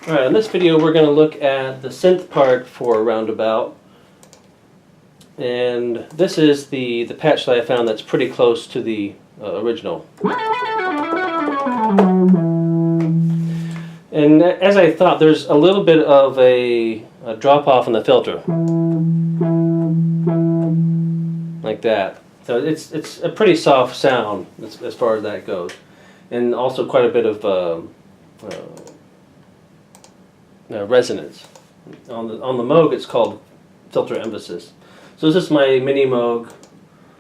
Alright, in this video we're going to look at the synth part for Roundabout. And this is the patch that I found that's pretty close to the original. And as I thought, there's a little bit of a drop off in the filter. Like that. So it's a pretty soft sound as far as that goes. And also quite a bit of resonance. On the Moog it's called filter emphasis. So this is my mini Moog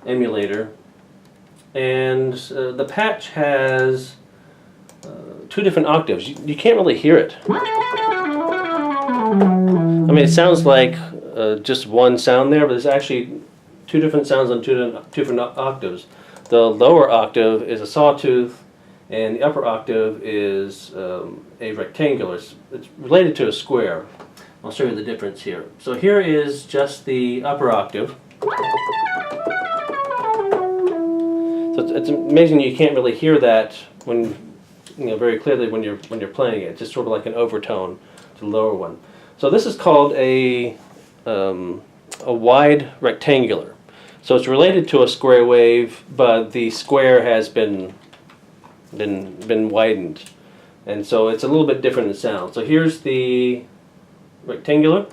emulator, and the patch has 2 different octaves. You can't really hear it. I mean, it sounds like just one sound there, but there's actually 2 different sounds on 2 different octaves. The lower octave is a sawtooth, and the upper octave is a rectangular. It's related to a square. I'll show you the difference here. So here is just the upper octave. So it's amazing you can't really hear that when very clearly when you're playing it. It's just sort of like an overtone to the lower one. So this is called a wide rectangular. So it's related to a square wave, but the square has been widened, and so it's a little bit different in sound. So here's the rectangular,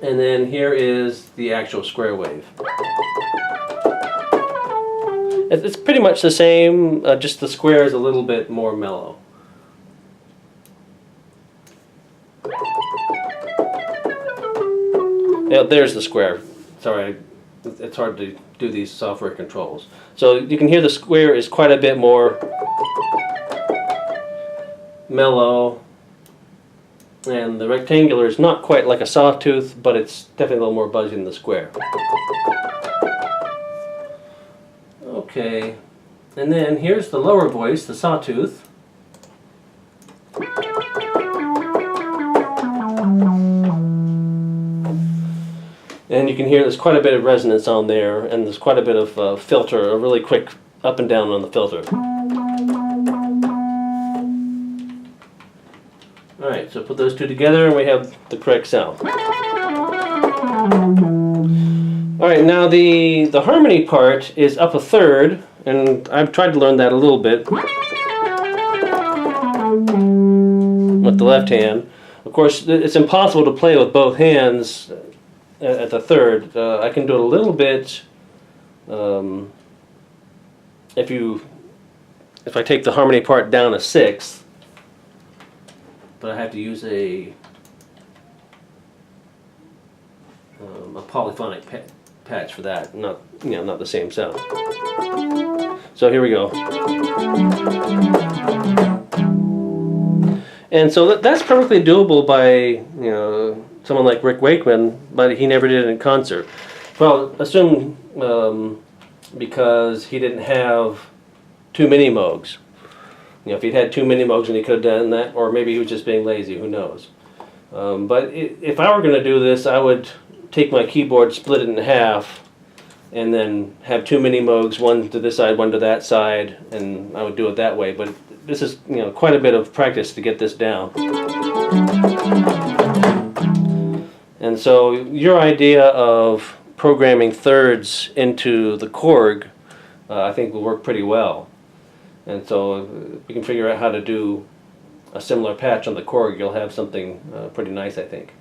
and then here is the actual square wave. It's pretty much the same, just the square is a little bit more mellow. Yeah, there's the square. Sorry, it's hard to do these software controls. So you can hear the square is quite a bit more mellow, and the rectangular is not quite like a sawtooth, but it's definitely a little more buzzy than the square. Okay, and then here's the lower voice, the sawtooth. And you can hear there's quite a bit of resonance on there, and there's quite a bit of filter, a really quick up and down on the filter. Alright, so put those 2 together and we have the correct sound. Alright, now the harmony part is up a third, and I've tried to learn that a little bit with the left hand. Of course, it's impossible to play with both hands at the third. I can do it a little bit if I take the harmony part down a 1/6, but I have to use a polyphonic patch for that, not the same sound. So here we go. And so that's perfectly doable by someone like Rick Wakeman, but he never did it in concert. Well, assume because he didn't have 2 mini Moogs. If he'd had 2 mini Moogs, and he could have done that, or maybe he was just being lazy. Who knows? But if I were going to do this, I would take my keyboard, split it in half, and then have 2 mini Moogs, one to this side, one to that side, and I would do it that way. But this is quite a bit of practice to get this down. And so your idea of programming thirds into the Korg, I think will work pretty well. And so if you can figure out how to do a similar patch on the Korg, you'll have something pretty nice, I think.